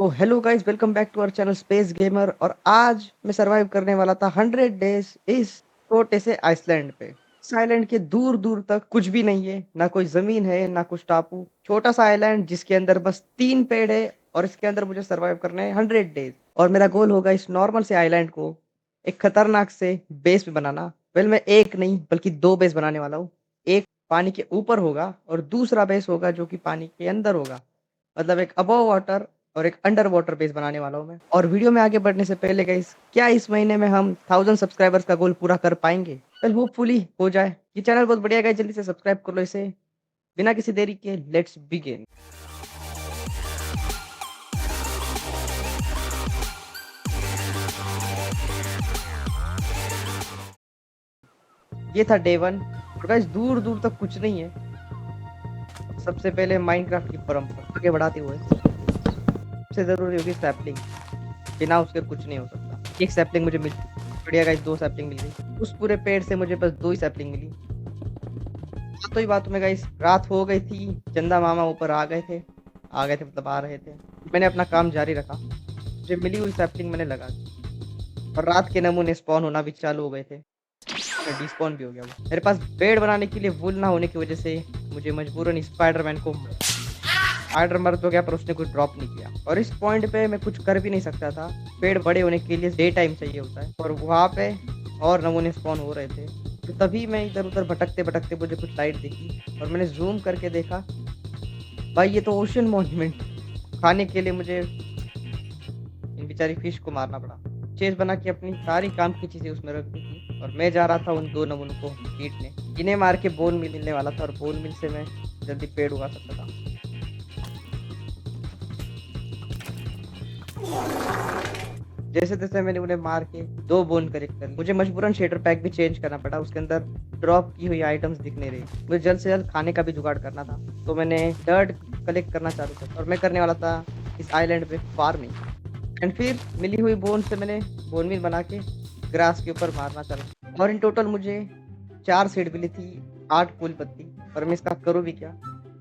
तो hello guys, welcome back to our channel space gamer. और आज मैं सरवाइव करने वाला था 100 डेज इस छोटे से आइसलैंड पे। इस आइलैंड के दूर दूर तक कुछ भी नहीं है, ना कोई जमीन है ना कुछ टापू। छोटा सा आइलैंड जिसके अंदर बस 3 पेड़ है और इसके अंदर मुझे सरवाइव करने हैं 100 डेज। और मेरा गोल होगा इस नॉर्मल से आइलैंड को एक खतरनाक से बेस पे बनाना। वेल, मैं एक नहीं बल्कि 2 बेस बनाने वाला हूँ। एक पानी के ऊपर होगा और दूसरा बेस होगा जो कि पानी के अंदर होगा। मतलब एक अबव वाटर और एक अंडर वाटर बेस बनाने वाला हूँ मैं। और वीडियो में आगे बढ़ने से पहले गाइस, क्या इस महीने में हम 1000 सब्सक्राइबर्स का गोल पूरा कर पाएंगे? वेल, होपफुली हो जाए। ये चैनल बहुत बढ़िया गाइस, जल्दी से सब्सक्राइब कर लो इसे। बिना किसी देरी के लेट्स बिगिन। ये था डे 1। और गाइस, दूर दूर तक कुछ नहीं है। सबसे पहले माइनक्राफ्ट की परंपरा आगे बढ़ाते हुए सबसे जरूरी होगी सैपलिंग। बिना उसके कुछ नहीं हो सकता। एक सैपलिंग मुझे मिल बढ़िया गाइस, 2 सैपलिंग मिल गई। उस पूरे पेड़ से मुझे बस 2 ही सैपलिंग मिली। तो ही बात में गाइस, रात हो गई थी। चंदा मामा ऊपर आ गए थे मतलब आ रहे थे। मैंने अपना काम जारी रखा। मुझे मिली हुई सैपलिंग मैंने लगा दी। और रात के नमूने स्पॉन होना भी चालू हो गए थे। डिस्पॉन भी हो गया वो। मेरे पास बेड बनाने के लिए वुल ना होने की वजह से मुझे मजबूरन स्पाइडरमैन को स्पाइडर मर तो गया पर उसने कुछ ड्रॉप नहीं किया। और इस पॉइंट पे मैं कुछ कर भी नहीं सकता था। पेड़ बड़े होने के लिए डे टाइम चाहिए होता है और वहाँ पे और नमूने स्पॉन हो रहे थे। तो तभी मैं इधर उधर भटकते भटकते मुझे कुछ लाइट दिखी और मैंने जूम करके देखा। भाई, ये तो ओशन मॉन्यूमेंट। खाने के लिए मुझे इन बेचारी फिश को मारना पड़ा। चेज बना के अपनी सारी काम की चीजें उसमें रख दी थी और मैं जा रहा था उन 2 नमूनों को पीटने। इन्हें मार के बोन मिल मिलने वाला था और बोन मिल से मैं जल्दी पेड़ उगा सकता था। जैसे तैसे मैंने उन्हें मार के 2 बोन कलेक्ट कर ली। मुझे मजबूरन शेडर पैक भी चेंज करना पड़ा। उसके अंदर ड्रॉप की हुई आइटम्स दिख नहीं रही। मुझे जल्द से जल्द खाने का भी जुगाड़ करना था। तो मैंने डर्ट कलेक्ट करना चालू किया और मैं करने वाला था इस आइलैंड पे फार्मिंग। एंड फिर मिली हुई बोन से मैंने बोन मील बना के ग्रास के ऊपर मारना चालू किया। और इन टोटल मुझे 4 सीड मिली थी, 8 फूल पत्ती। और मैं इसका करूँ भी क्या?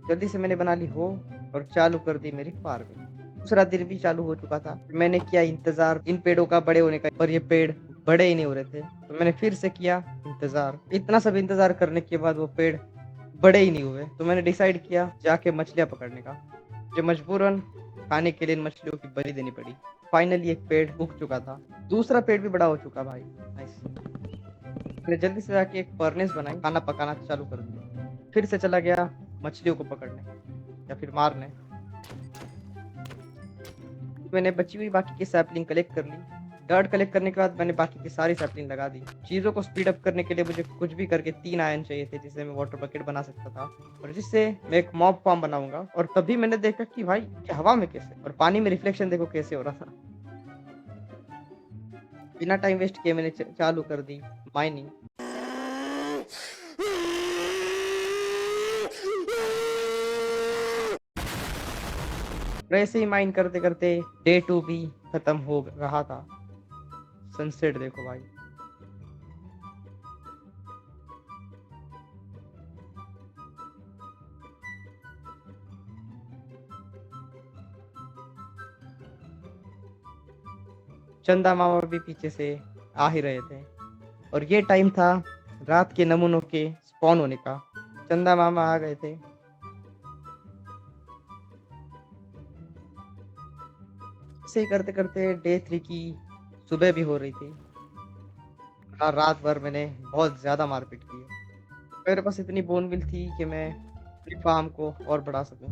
जल्दी से मैंने बना ली हो और चालू कर दी मेरी फार्मिंग। दूसरा दिन भी चालू हो चुका था। मैंने किया इंतजार इन पेड़ों का बड़े होने का, पर ये पेड़ बड़े ही नहीं हो रहे थे। तो मैंने फिर से किया इंतजार। इतना सब इंतजार करने के बाद वो पेड़ बड़े ही नहीं हुए। तो मैंने डिसाइड किया जाके मछलियां पकड़ने का। मुझे मजबूरन खाने के लिए इन मछलियों की बलि देनी पड़ी। फाइनली एक पेड़ उग चुका था। दूसरा पेड़ भी बड़ा हो चुका भाई। नाइस। मैंने जल्दी से जाके एक फर्नेस बनाई, खाना पकाना चालू कर दिया। फिर से चला गया मछलियों को पकड़ने या फिर मारने। मैंने बची हुई बाकी की सैपलिंग कलेक्ट कर ली। डर्ट कलेक्ट करने के बाद मैंने बाकी की सारी सैपलिंग लगा दी। चीज़ों को स्पीड अप करने के लिए मुझे कुछ भी करके 3 आयन चाहिए थे जिससे मैं वाटर बकेट बना सकता था और जिससे मैं एक मॉब फार्म बनाऊंगा। और तभी मैंने देखा कि भाई ये हवा में कैसे और पानी में रिफ्लेक्शन देखो कैसे हो रहा था। बिना टाइम वेस्ट किए मैंने चालू कर दी माइनिंग। वैसे ही माइन करते करते डे 2 भी खत्म हो रहा था। सनसेट देखो भाई। चंदा मामा भी पीछे से आ ही रहे थे और ये टाइम था रात के नमूनों के स्पॉन होने का। चंदा मामा आ गए थे। ऐसे ही करते करते डे 3 की सुबह भी हो रही थी। रात भर मैंने बहुत ज्यादा मारपीट की है। मेरे पास इतनी बोनविल थी कि मैं अपनी फार्म को और बढ़ा सकूं।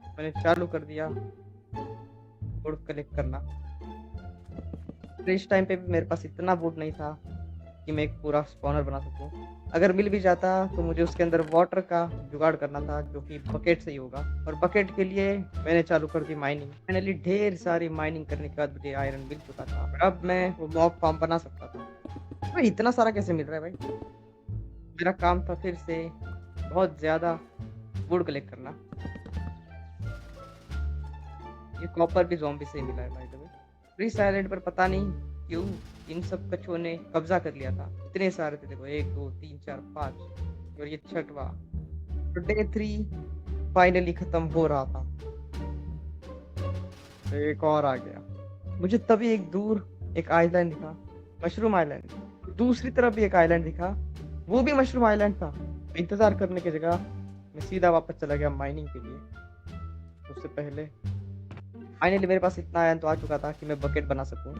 मैंने चालू कर दिया वुड कलेक्ट करना। फिर इस टाइम पे भी मेरे पास इतना वुड नहीं था कि मैं एक पूरा स्पॉनर बना सकूं। अगर मिल भी जाता तो मुझे उसके अंदर वाटर का जुगाड़ करना था जो कि बकेट से ही होगा। और बकेट के लिए मैंने चालू कर दी माइनिंग। फाइनली ढेर सारी माइनिंग करने के बाद मुझे आयरन मिल चुका था। अब मैं वो मॉब फार्म बना सकता था। भाई, इतना सारा कैसे मिल रहा है भाई? मेरा काम था फिर से बहुत ज्यादा वुड कलेक्ट करना। ये कॉपर भी ज़ॉम्बी से ही मिला है भाई। फ्री साइलेंट पर पता नहीं क्यों इन सब कछुओं ने कब्जा कर लिया था। इतने सारे थे देखो, 1 2 3 4 5 और ये छठवा। तो डे 3 फाइनली खत्म हो रहा था, एक और आ गया। मुझे तभी एक दूर एक आइलैंड दिखा, मशरूम आइलैंड। दूसरी तरफ भी एक आइलैंड दिखा, वो भी मशरूम आइलैंड था। इंतजार करने की जगह मैं सीधा वापस चला गया माइनिंग के लिए। उससे पहले फाइनली मेरे पास इतना आयरन तो आ चुका था कि मैं बकेट बना सकूं।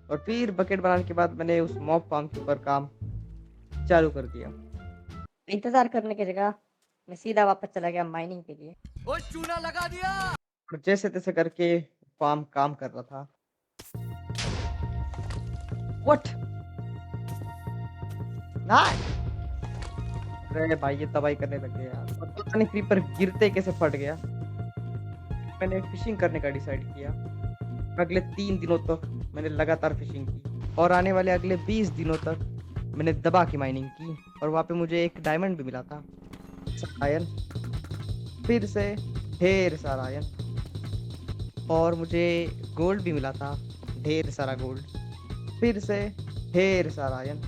और फिर बकेट बनाने के बाद मैंने उस मॉब फार्म के ऊपर काम चालू कर दिया। इंतजार करने की जगह मैं सीधा वापस चला गया माइनिंग के लिए। ओ चूना लगा दिया। और जैसे तैसे करके फार्म काम कर रहा था। व्हाट? नाइस! अरे भाई ये तबाही करने लग गए यार। और पता नहीं क्रीपर गिरते कैसे फट गया। मैंने फिशिंग करने का डिसाइड किया। अगले 3 दिनों तक मैंने लगातार फिशिंग की और आने वाले अगले 20 दिनों तक मैंने दबा की माइनिंग की। और वहाँ पे मुझे एक डायमंड भी मिला था, आयरन, फिर से ढेर सारा आयरन। और मुझे गोल्ड भी मिला था, ढेर सारा गोल्ड, फिर से ढेर सारा आयरन।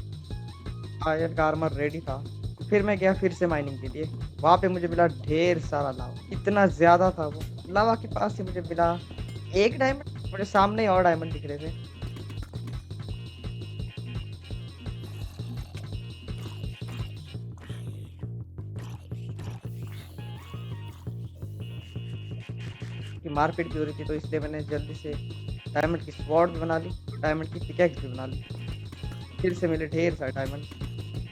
आयरन का आर्मर रेडी था। फिर मैं गया फिर से माइनिंग के लिए। वहाँ पे मुझे मिला ढेर सारा लावा, इतना ज्यादा था वो। लावा के पास से मुझे मिला एक डायमंड, मुझे सामने ही और डायमंड दिख रहे थे। कि मारपीट भी हो रही थी, तो इसलिए मैंने जल्दी से डायमंड की स्वॉर्ड भी बना ली, डायमंड की पिकैक्स भी बना ली। फिर से मिले ढेर सारे डायमंड।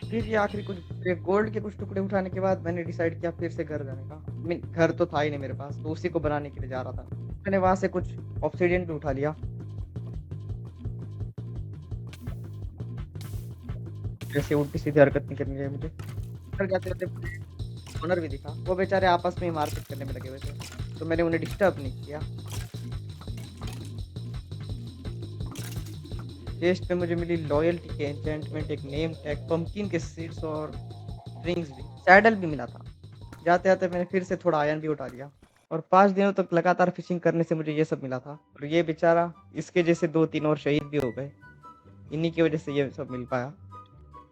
फिर ये आखिरी कुछ गोल्ड के कुछ टुकड़े उठाने के बाद मैंने डिसाइड किया फिर से घर जाने का। घर तो था ही नहीं मेरे पास, तो उसी को बनाने के लिए जा रहा था। मैंने वहां से कुछ ऑब्सिडियन भी उठा लिया। जैसे उल्टी सीधी हरकत नहीं करनी है मुझे। घर जाते जाते ओनर भी दिखा, वो बेचारे आपस में ही मारपीट करने में लगे हुए थे, तो मैंने उन्हें डिस्टर्ब नहीं किया। चेस्ट पे मुझे मिली लॉयल्टी के एन्चेंटमेंट, एक नेम टैग, पंपकिन के सीड्स और रिंग्स भी, सैडल भी मिला था। जाते जाते मैंने फिर से थोड़ा आयरन भी उठा लिया। और 5 दिनों तक लगातार फिशिंग करने से मुझे ये सब मिला था। और ये बेचारा, इसके जैसे 2-3 और शहीद भी हो गए, इन्हीं की वजह से ये सब मिल पाया।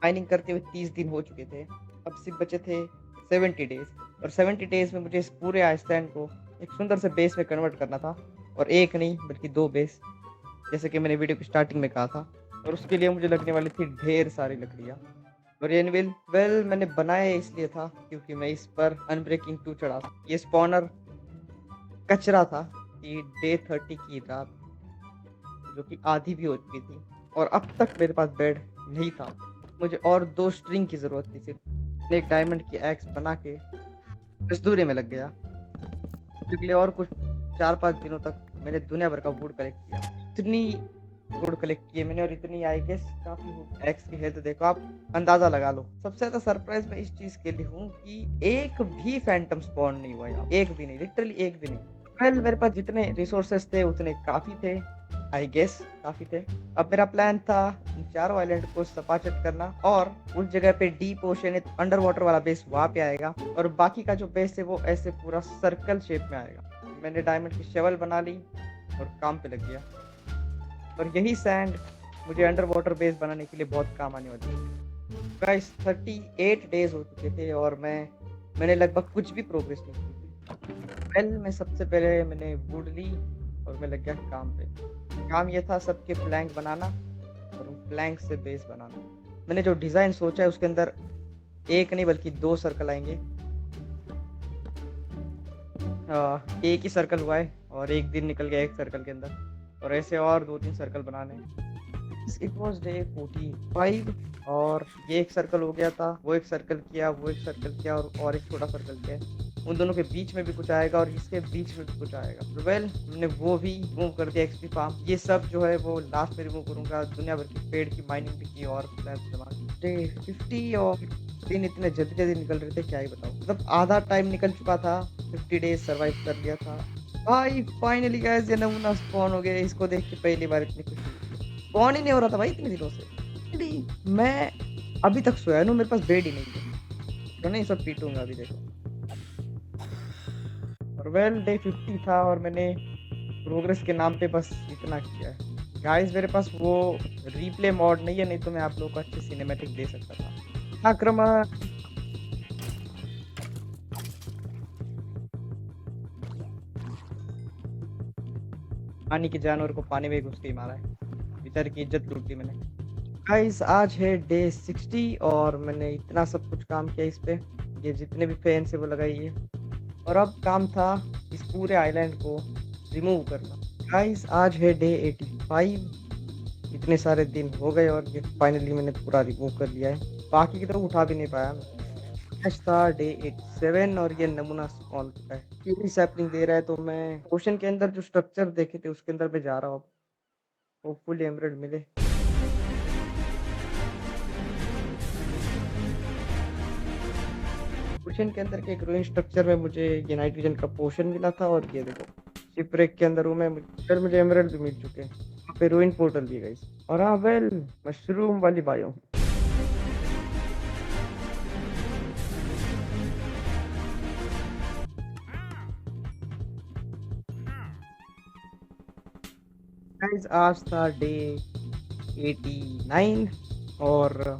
माइनिंग करते हुए 30 दिन हो चुके थे, अब सिर्फ बचे थे 70 डेज। और 70 डेज में मुझे इस पूरे आइसलैंड को एक सुंदर से बेस में कन्वर्ट करना था। और एक नहीं बल्कि 2 बेस, जैसे कि मैंने वीडियो की स्टार्टिंग में कहा था। और उसके लिए मुझे लगने वाली थी ढेर सारी लकड़ियाँ। और ये वेल मैंने बनाया इसलिए था क्योंकि मैं इस पर अनब्रेकिंग 2 चढ़ा था। ये स्पॉनर कचरा था कि डे 30 की रात, जो कि आधी भी हो चुकी थी, और अब तक मेरे पास बेड नहीं था। मुझे और 2 स्ट्रिंग की जरूरत थी सिर्फ। एक डायमंड की एक्स बना के मजदूरी में लग गया। पिछले और कुछ 4-5 दिनों तक मैंने दुनिया भर का वुड कलेक्ट किया। इतनी वुड कलेक्ट किए मैंने, और इतनी आई गेस काफी हो। एक्स की हेल्थ देखो, आप अंदाजा लगा लो। सबसे ज्यादा सरप्राइज मैं इस चीज के लिए हूँ कि एक भी फैंटम स्पॉन नहीं हुआ यहाँ, एक भी नहीं, लिटरली एक भी नहीं। वेल मेरे पास जितने रिसोर्सेस थे उतने काफी थे, आई गेस काफी थे। अब मेरा प्लान था इन चारों आइलैंड को सपाचट करना, और उस जगह पे डीप ओशन अंडर वाटर वाला बेस वहां पे आएगा, और बाकी का जो बेस है वो ऐसे पूरा सर्कल शेप में आएगा। मैंने डायमंड की शेवल बना ली और काम पे लग गया। और यही सैंड मुझे अंडर वाटर बेस बनाने के लिए बहुत काम आने वाली है। गाइस 38 डेज हो चुके थे और मैंने लगभग कुछ भी प्रोग्रेस नहीं की थी। वेल मैं सबसे पहले मैंने वुड ली और मैं लग गया काम पे। काम ये था सबके प्लैंक बनाना और उन प्लैंक से बेस बनाना। मैंने जो डिज़ाइन सोचा है उसके अंदर एक नहीं बल्कि 2 सर्कल आएंगे। एक ही सर्कल हुआ है और एक दिन निकल गया एक सर्कल के अंदर, और ऐसे और 2-3 सर्कल बनाने। इट वॉज डे 45 और ये एक सर्कल हो गया था, वो एक सर्कल किया, वो एक सर्कल किया, और एक छोटा सर्कल किया। उन दोनों के बीच में भी कुछ आएगा और इसके बीच में भी कुछ आएगा। वेल हमने वो भी रिमूव कर दिया, एक्सपी फार्म। ये सब जो है वो लास्ट में रिमूव करूंगा। दुनिया भर की पेड़ की माइनिंग भी की और प्लान जमा डे 50 और दिन इतने जल्दी जल्दी निकल रहे थे, क्या ही बताऊं। मतलब आधा टाइम निकल चुका था, 50 डेज सर्वाइव कर लिया था। भाई फाइनली गाइस ये नमूना स्पॉन हो गया। इसको देख के पहली बार इतनी खुशी हुई। स्पॉन ही नहीं हो रहा था भाई इतने दिनों से। मैं अभी तक सोया हूँ, मेरे पास बेड ही नहीं है, तो नहीं सब पीटूंगा अभी देखो। और वेल डे 50 था और मैंने प्रोग्रेस के नाम पे बस इतना किया है। गाइस मेरे पास वो रिप्ले मॉड नहीं है, नहीं तो मैं आप लोगों को अच्छी सिनेमैटिक दे सकता था। आक्रमण पानी के जानवर को पानी में घुस के ही मारा है। बेचारे की इज्जत लूट ली मैंने। गाइस आज है डे 60 और मैंने इतना सब कुछ काम किया इस पे। ये जितने भी फैंस है वो लगाइए। और अब काम था इस पूरे आइलैंड को रिमूव करना। गाइस आज है डे 85। इतने सारे दिन हो गए और ये फाइनली मैंने पूरा रिमूव कर लिया है। बाकी की तरफ उठा भी नहीं पाया मैं। आज था डे 87 और ये नमूना स्पॉन का है। क्यूरी सैपलिंग दे रहा है तो मैं ओशन के अंदर जो स्ट्रक्चर देखे थे उसके अंदर मैं जा रहा हूँ। होपफुली एमराल्ड मिले। ओशन के अंदर के एक रूइन स्ट्रक्चर में मुझे ये नाइट्रोजन का पोशन मिला था और ये देखो शिपरेक के अंदर हूँ मैं। फिर मुझे एमराल्ड भी मिल चुके हैं। वहाँ पे रूइन पोर्टल भी गई। और हाँ वेल मशरूम वाली बायो। गाइस आज था डे 89 और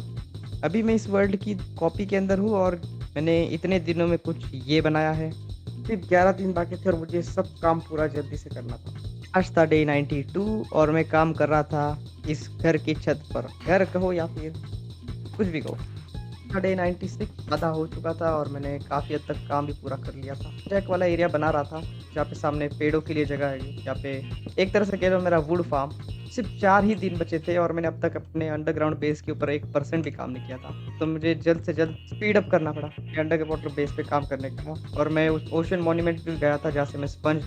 अभी मैं इस वर्ल्ड की कॉपी के अंदर हूँ और मैंने इतने दिनों में कुछ ये बनाया है। सिर्फ 11 दिन बाकी थे और मुझे सब काम पूरा जल्दी से करना था। आज था डे 92 और मैं काम कर रहा था इस घर की छत पर। घर कहो या फिर कुछ भी कहो। डे 96 आधा हो चुका था और मैंने काफ़ी हद तक काम भी पूरा कर लिया था। जैक वाला एरिया बना रहा था जहाँ पे सामने पेड़ों के लिए जगह है। यहाँ पे एक तरह से कह लो मेरा वुड फार्म। सिर्फ 4 ही दिन बचे थे और मैंने अब तक अपने अंडरग्राउंड बेस के ऊपर 1% भी काम नहीं किया था। तो मुझे जल्द से जल्द स्पीड अप करना पड़ा अंडर वाटर बेस पे काम करने का। और मैं उस ओशन मॉन्यूमेंट भी गया था जहाँ से मैं स्पंज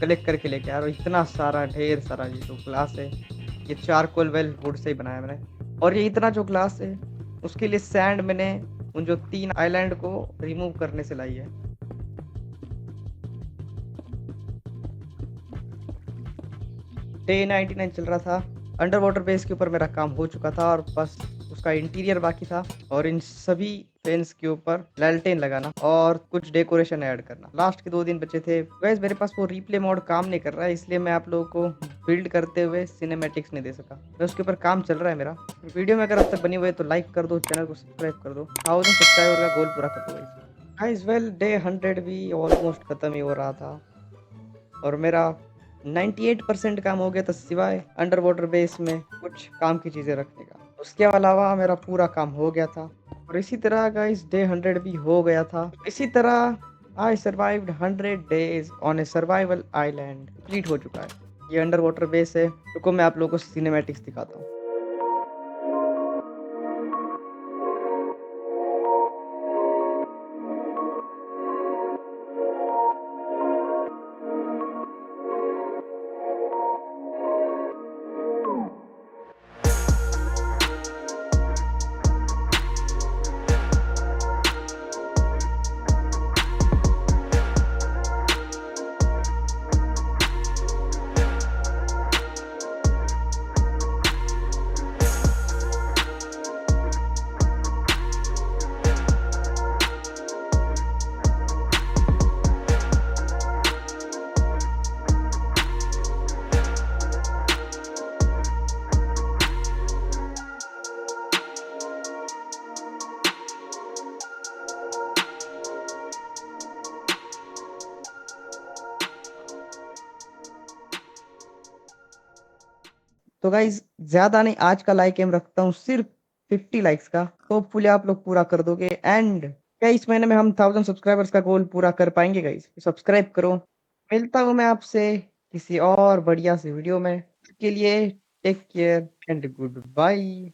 कलेक्ट करके लेके आया और इतना सारा ढेर सारा ये जो ग्लास है ये चारकोल वेल वुड से ही बनाया मैंने। और ये इतना जो ग्लास है उसके लिए सैंड मैंने उन जो 3 आइलैंड को रिमूव करने से लाई है। डे 99 चल रहा था। अंडर वाटर बेस के ऊपर मेरा काम हो चुका था और बस उसका इंटीरियर बाकी था और इन सभी फेंस के ऊपर लैल्टेन लगाना और कुछ डेकोरेशन ऐड करना। लास्ट के 2 दिन बचे थे। वैसे मेरे पास वो रिप्ले मोड काम नहीं कर रहा है इसलिए मैं आप लोगों को बिल्ड करते हुए सिनेमैटिक्स नहीं दे सका। मैं उसके ऊपर काम चल रहा है मेरा। वीडियो में अगर अब तक बनी हुई है तो लाइक कर दो, चैनल को सब्सक्राइब कर दो, 1000 सब्सक्राइबर का गोल पूरा कर दो गाइस। वेल डे 100 भी ऑलमोस्ट खत्म ही हो रहा था और मेरा 98% काम हो गया था सिवाय अंडर वाटर बेस में कुछ काम की चीज़ें रखने का। उसके अलावा मेरा पूरा काम हो गया था और इसी तरह का इस डे 100 भी हो गया था। इसी तरह I survived 100 days on A survival island complete हो चुका है। ये अंडर वाटर बेस है। रुको मैं आप लोगों को सिनेमैटिक्स दिखाता हूँ। तो गाइज ज्यादा नहीं, आज का लाइक एम रखता हूँ सिर्फ 50 लाइक्स का। होपफुली आप लोग पूरा कर दोगे एंड क्या इस महीने में हम 1000 सब्सक्राइबर्स का गोल पूरा कर पाएंगे गाइज? सब्सक्राइब करो। मिलता हूँ मैं आपसे किसी और बढ़िया से वीडियो में। के लिए take care and good bye.